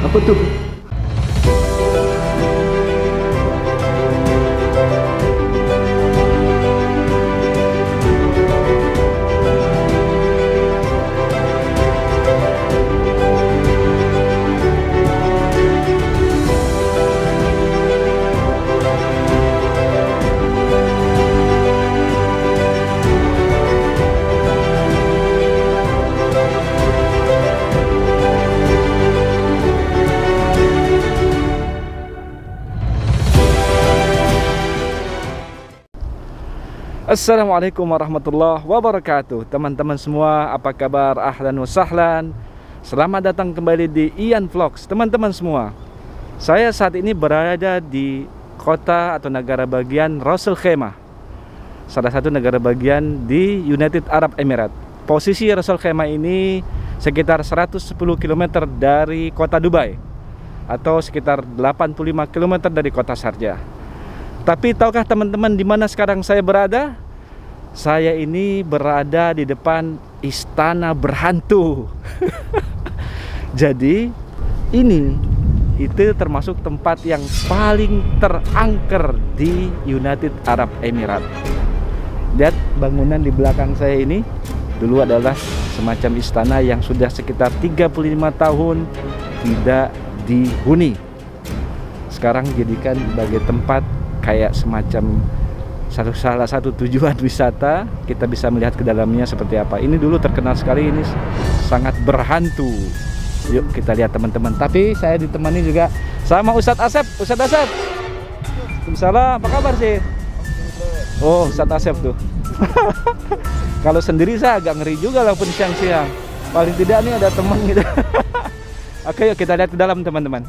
Apa tuh? Assalamualaikum warahmatullahi wabarakatuh. Teman-teman semua, apa kabar? Ahlan wa sahlan. Selamat datang kembali di Ian Vlogs. Teman-teman semua, saya saat ini berada di kota atau negara bagian Ras Al Khaimah, salah satu negara bagian di United Arab Emirates. Posisi Ras Al Khaimah ini sekitar 110 km dari kota Dubai, atau sekitar 85 km dari kota Sharjah. Tapi tahukah teman-teman di mana sekarang saya berada? Saya ini berada di depan istana berhantu. Jadi ini itu termasuk tempat yang paling terangker di United Arab Emirates. Lihat bangunan di belakang saya ini, dulu adalah semacam istana yang sudah sekitar 35 tahun tidak dihuni. Sekarang dijadikan sebagai tempat kayak semacam salah satu tujuan wisata. Kita bisa melihat ke dalamnya seperti apa. Ini dulu terkenal sekali, ini sangat berhantu. Yuk kita lihat teman-teman. Tapi saya ditemani juga sama Ustadz Asep. Ustadz Asep, Waalaikumsalam, apa kabar sih? Oh, Ustadz Asep tuh. Kalau sendiri saya agak ngeri juga walaupun siang-siang. Paling tidak nih ada teman gitu. Oke, yuk kita lihat ke dalam teman-teman.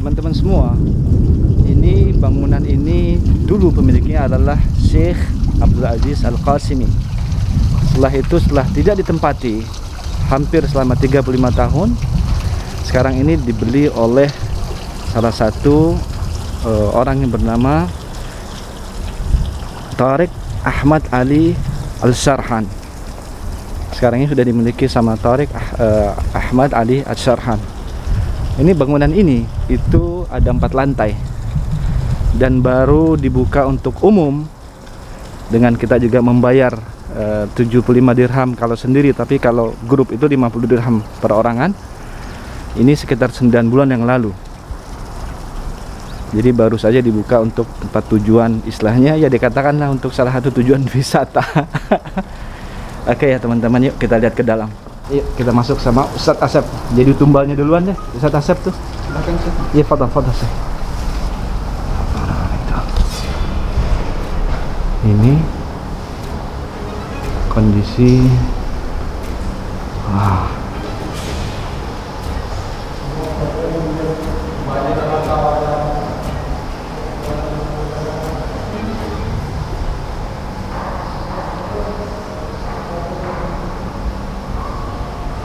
Teman-teman semua, ini bangunan ini dulu pemiliknya adalah Syekh Abdul Aziz Al-Qasimi. Setelah itu, setelah tidak ditempati hampir selama 35 tahun, sekarang ini dibeli oleh salah satu orang yang bernama Tariq Ahmad Ali Al-Sharhan. Sekarang ini sudah dimiliki sama Tariq Ahmad Ali Al-Sharhan. Ini bangunan ini itu ada 4 lantai dan baru dibuka untuk umum, dengan kita juga membayar 75 dirham kalau sendiri, tapi kalau grup itu 50 dirham per orangan. Ini sekitar 9 bulan yang lalu. Jadi baru saja dibuka untuk tempat tujuan, istilahnya ya dikatakanlah untuk salah satu tujuan wisata. Oke ya teman-teman, yuk kita lihat ke dalam. Yuk kita masuk sama Ustadz Asep. Jadi tumbalnya duluan ya Ustadz Asep tuh. Silakan sih. Iya, fadhal sih. Ini kondisi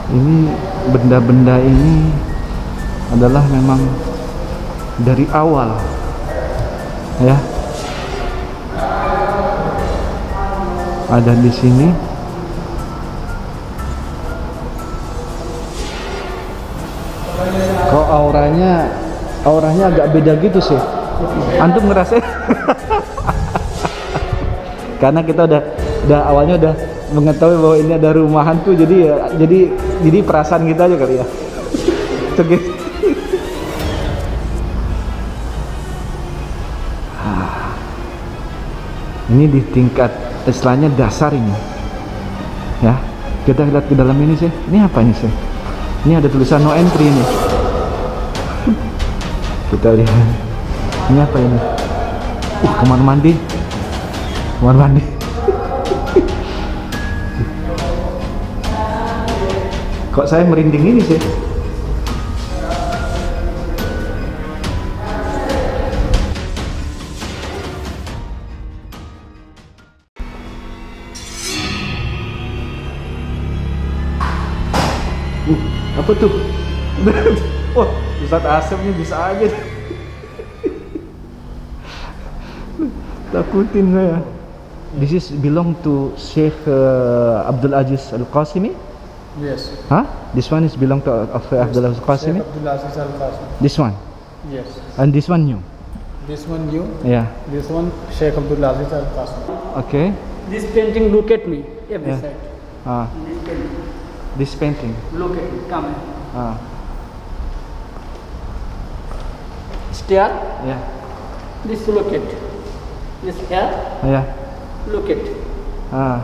ini benda-benda ini adalah memang dari awal ya, ada di sini. Kok auranya agak beda gitu sih, antum ngerasain? Karena kita udah awalnya udah mengetahui bahwa ini ada rumah hantu, jadi perasaan kita aja kali ya. toget. Ini di tingkat istilahnya dasar ini. Ya, kita lihat ke dalam ini sih. Ini apa ini sih? Ini ada tulisan no entry ini. Kita lihat. Ini apa ini? Kamar mandi. Kamar mandi. Kok saya merinding ini sih? Apa tuh? Wah, Ustadz Asepnya bisa aja. Takutin saya. This is belong to Sheikh Abdul Aziz Al-Qasimi? Yes. Huh? This one is belong to Abdul Aziz Al-Qasimi? Sheikh Abdul Aziz Al-Qasimi. This one? Yes. And this one new? This one you? Yeah. This one Sheikh Abdul Aziz Al-Qasimi. Okay. This painting, look at me. Every Yeah. side. Ah, This painting. this painting. Look at it. Come here. Ah, Stare. yeah. This look at. This here. Yeah. Look at. Ah.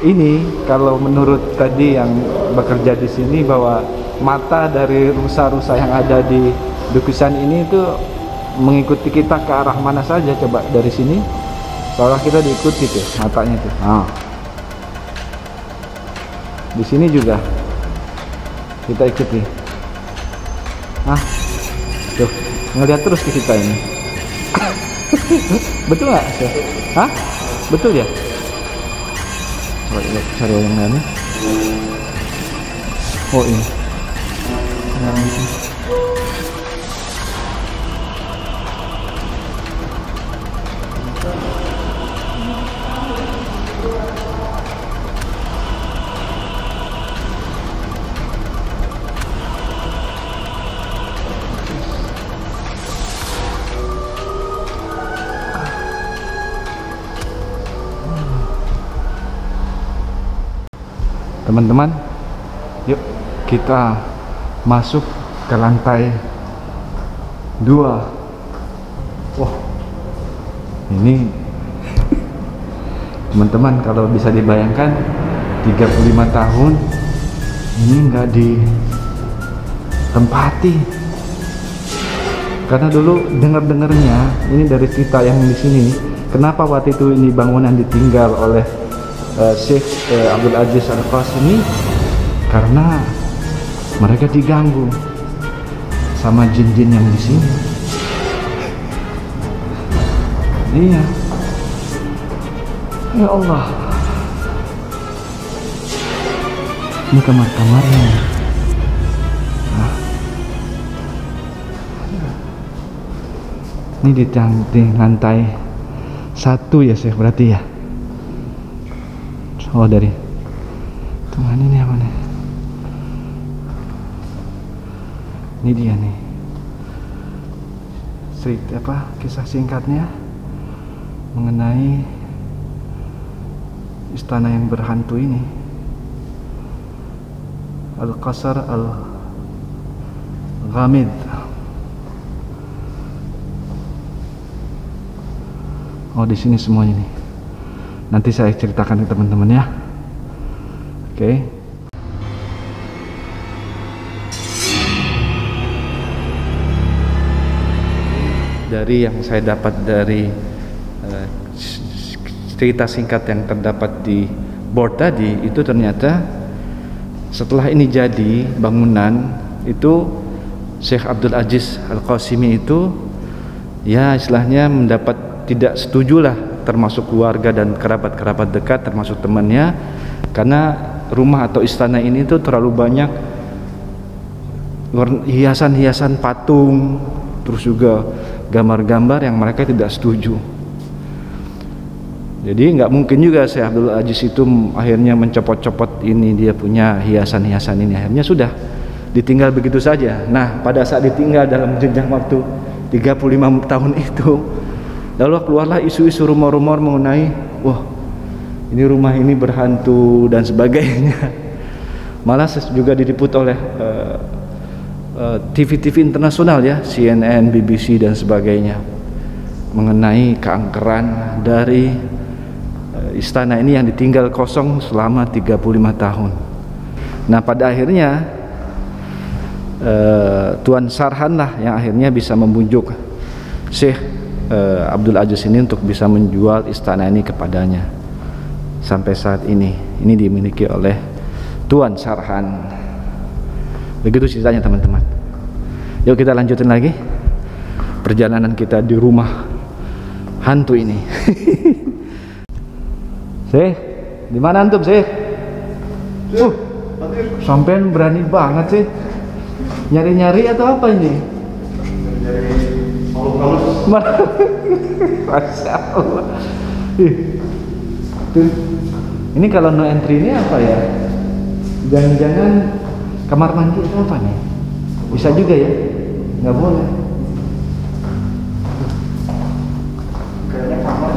Ini kalau menurut tadi yang bekerja di sini bahwa mata dari rusa-rusa yang ada di lukisan ini itu mengikuti kita ke arah mana saja. Coba dari sini, seolah kita diikuti tuh matanya tuh. Ah. Di sini juga kita ikuti. Ah, tuh ngelihat terus ke kita ini. Betul nggak? Hah? Betul ya? Coba cari yang lain. Oh ini. Yang ini. Teman-teman, yuk kita masuk ke lantai 2. Wah, ini teman-teman kalau bisa dibayangkan 35 tahun ini nggak ditempati. Karena dulu dengar-dengarnya ini dari cerita yang di sini, kenapa waktu itu ini bangunan ditinggal oleh Syekh Abdul Aziz Al-Qasimi, karena mereka diganggu sama jin-jin yang di sini. Iya. Ya Allah. Ini kamar-kamarnya. Nah. Ini di lantai 1 ya Syekh berarti ya. Oh dari teman ini apa nih? Ini dia nih. Kisah singkatnya mengenai istana yang berhantu ini. Al-Qasr Al-Ghamid. Oh di sini semuanya nih. Nanti saya ceritakan ke teman-teman ya. Oke. Dari yang saya dapat dari cerita singkat yang terdapat di board tadi, itu ternyata setelah ini jadi bangunan itu, Syekh Abdul Aziz Al-Qasimi itu ya istilahnya mendapat tidak setuju lah, termasuk keluarga dan kerabat-kerabat dekat, termasuk temannya, karena rumah atau istana ini tuh terlalu banyak hiasan-hiasan patung, terus juga gambar-gambar yang mereka tidak setuju. Jadi nggak mungkin juga Syekh Abdul Aziz itu akhirnya mencopot-copot ini, dia punya hiasan-hiasan ini, akhirnya sudah ditinggal begitu saja. Nah pada saat ditinggal dalam jenjang waktu 35 tahun itu, lalu keluarlah isu-isu rumor-rumor mengenai, wah ini rumah ini berhantu dan sebagainya. Malah juga diliput oleh TV-TV internasional ya, CNN, BBC dan sebagainya, mengenai keangkeran dari istana ini yang ditinggal kosong selama 35 tahun. Nah, pada akhirnya Tuan Sarhan lah yang akhirnya bisa membujuk Syekh Abdul Aziz ini untuk bisa menjual istana ini kepadanya. Sampai saat ini dimiliki oleh Tuan Sarhan. Begitu ceritanya teman-teman. Yuk kita lanjutin lagi perjalanan kita di rumah hantu ini. Syekh, di mana antum, Syekh? Sampean berani banget sih. Nyari-nyari atau apa ini? Nyari halus. Masya Allah. Tuh. Ini kalau no entry ini apa ya? Jangan-jangan kamar mandi itu apa nih? Bisa juga ya? Nggak boleh. Kayaknya kamar.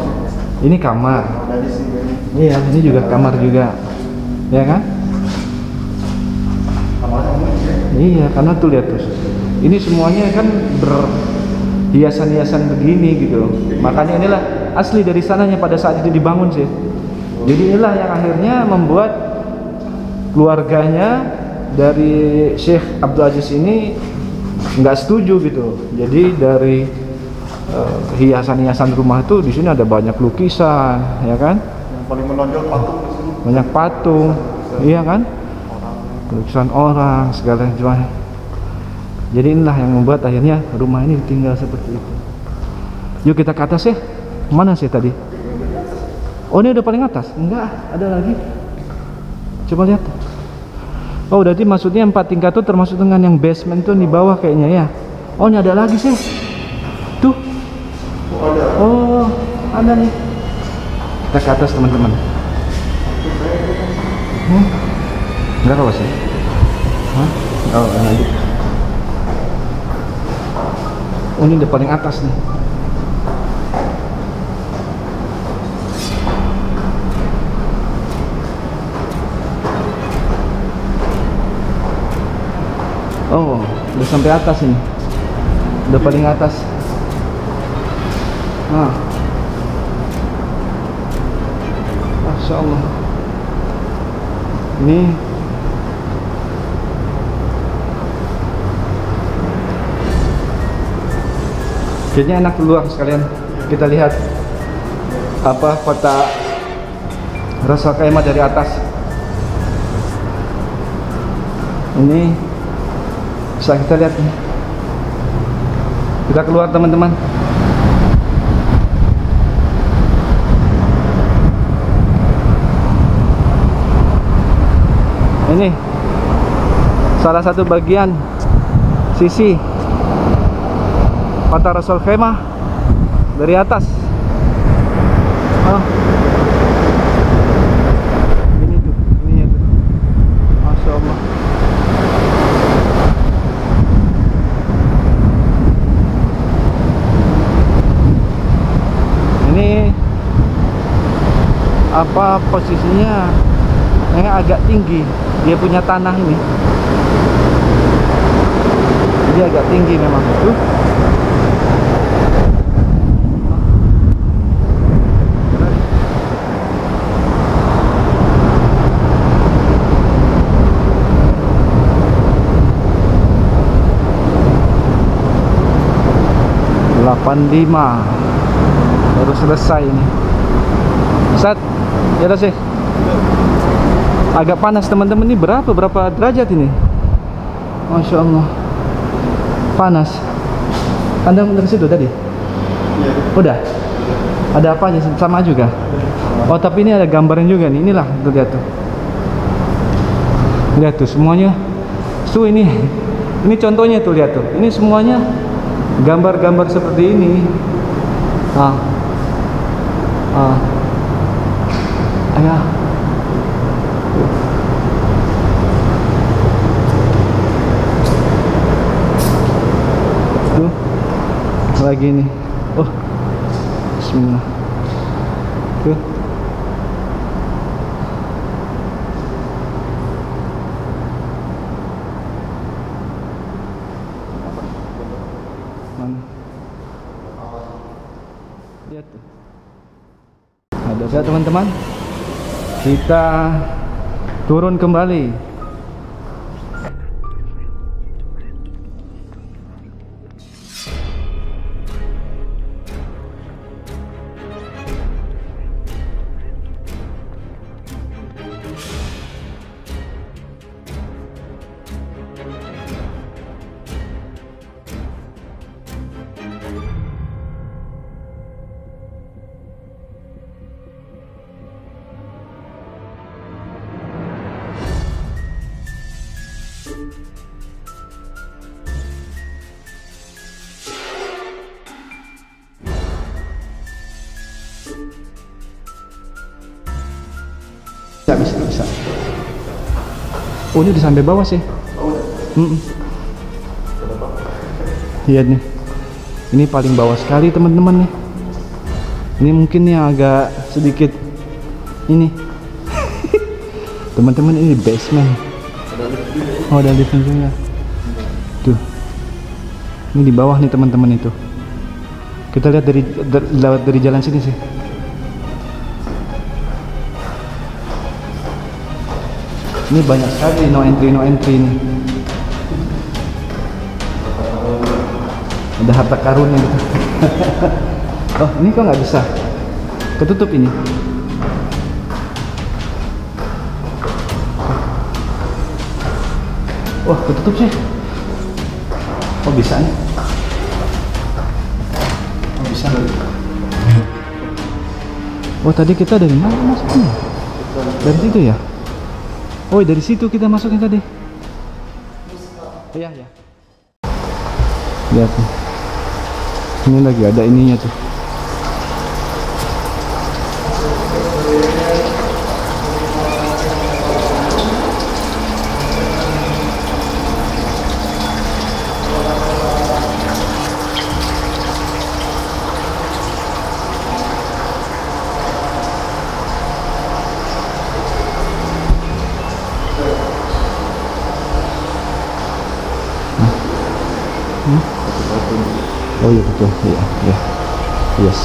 Ini kamar. Dari sini. Iya, ini juga kamar juga. Ya kan? Iya, karena tuh lihat tuh. Ini semuanya kan berhiasan-hiasan begini gitu. Makanya inilah asli dari sananya pada saat itu dibangun sih. Jadi inilah yang akhirnya membuat keluarganya dari Syekh Abdul Aziz ini nggak setuju gitu. Jadi dari hiasan-hiasan rumah itu di sini ada banyak lukisan, ya kan? Yang paling menonjol patung di sini. Banyak patung, iya kan? Lukisan orang segala macam. Jadi inilah yang membuat akhirnya rumah ini tinggal seperti itu. Yuk kita ke atas ya. Mana sih tadi? Oh, ini udah paling atas? Enggak, ada lagi. Coba lihat. Oh, berarti maksudnya 4 tingkat itu termasuk dengan yang basement tuh di bawah kayaknya ya. Oh, ini ada lagi sih. Tuh. Oh, ada nih. Kita ke atas teman-teman. Enggak apa sih? Hah? Oh, lanjut. Oh, ini udah paling atas nih. Oh, udah sampai atas ini. Udah paling atas. Nah. Masya Allah. Ini kayaknya enak keluar sekalian. Kita lihat apa kota Ras Al Khaimah dari atas. Ini bisa kita lihat nih. Kita keluar teman-teman. Ini salah satu bagian sisi kota Ras Al Khaimah dari atas. Oh. Ini tuh, ininya tuh. Masya Allah. Ini apa posisinya? Ini agak tinggi. Dia punya tanah ini. Dia agak tinggi memang. Tuh. Baru selesai ini. Ustaz, ya udah sih. Agak panas teman-teman. Ini berapa derajat ini? Masya Allah, panas. Anda dari situ tadi? Iya. Udah? Ada apa aja? Sama juga? Oh, tapi ini ada gambarnya juga nih. Inilah, tuh lihat tuh. Lihat tuh semuanya. Tuh ini contohnya tuh, lihat tuh. Ini semuanya gambar-gambar seperti ini. Ayah. Tuh lagi nih. Oh, bismillah. Tuh. Ya teman-teman, kita turun kembali. Bisa. Oh, ini udah sampai bawah sih. Iya nih. Ini paling bawah sekali teman-teman nih. Ini mungkin yang agak sedikit ini. Teman-teman, ini basement. Oh, ada lift juga. Tuh. Ini di bawah nih teman-teman itu. Kita lihat dari jalan sini sih. Ini banyak sekali no entry nih. Ada harta karunnya gitu. Oh, ini kok nggak bisa? Ketutup ini. Wah, ketutup sih. Oh, bisa nih. Oh, bisa. Oh, tadi kita dari mana masuknya? Dari situ ya? Oh, dari situ kita masukin tadi. Iya, ya. Lihat nih. Ini lagi ada ininya tuh. Oh iya betul, iya. Yes.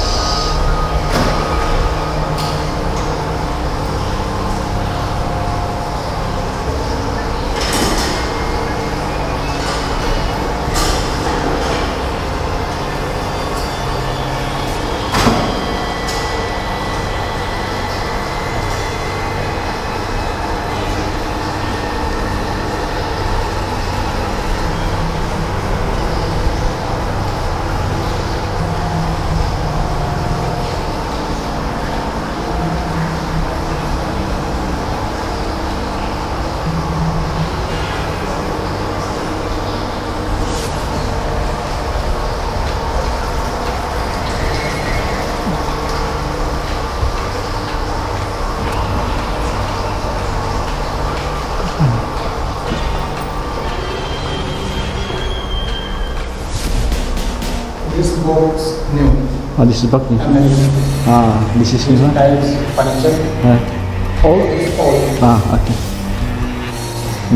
This box new. Oh, this is back nih. And then This is new. tiles furniture. Old? Old. Oke.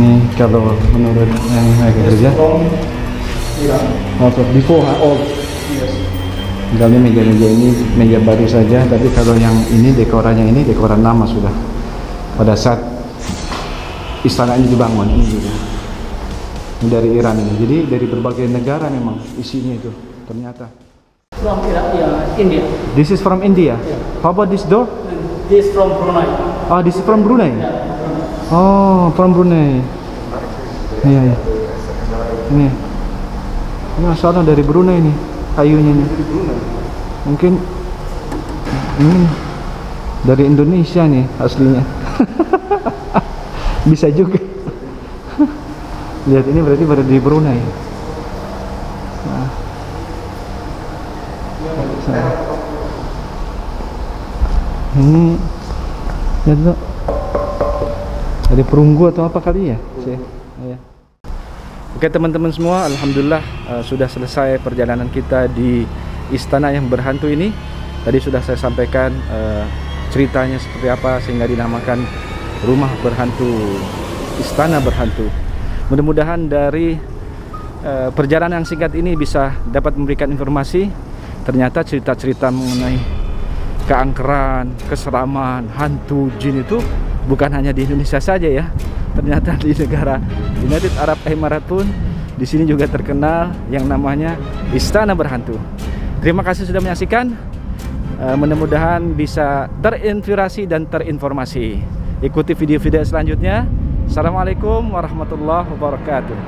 Ini kalau menurut yang mereka kerja. From Iran. Before old. Yes. Misalnya meja-meja ini meja baru saja, tapi kalau yang ini dekorannya ini dekoran lama sudah. Pada saat istana ini dibangun ini juga. Ini dari Iran ini. Jadi dari berbagai negara memang isinya itu ternyata. From Iraq, yeah, India. This is from India. Yeah. How about this door? And this from Brunei. Oh, this is from Brunei. Yeah. Oh, from Brunei. Iya. Ini asalnya dari Brunei nih kayunya nih. Mungkin ini dari Indonesia nih aslinya. Bisa juga. Lihat, ini berarti baru di Brunei. Nah. Ini lihat tuh. Dari perunggu atau apa kali ya? Ya. Oke teman-teman semua, alhamdulillah sudah selesai perjalanan kita di istana yang berhantu ini. Tadi sudah saya sampaikan ceritanya seperti apa sehingga dinamakan rumah berhantu, istana berhantu. Mudah-mudahan dari perjalanan yang singkat ini bisa dapat memberikan informasi. Ternyata cerita-cerita mengenai keangkeran, keseraman, hantu, jin itu bukan hanya di Indonesia saja ya. Ternyata di negara United Arab Emirates pun di sini juga terkenal yang namanya Istana Berhantu. Terima kasih sudah menyaksikan. Mudah-mudahan bisa terinspirasi dan terinformasi. Ikuti video-video selanjutnya. Assalamualaikum warahmatullahi wabarakatuh.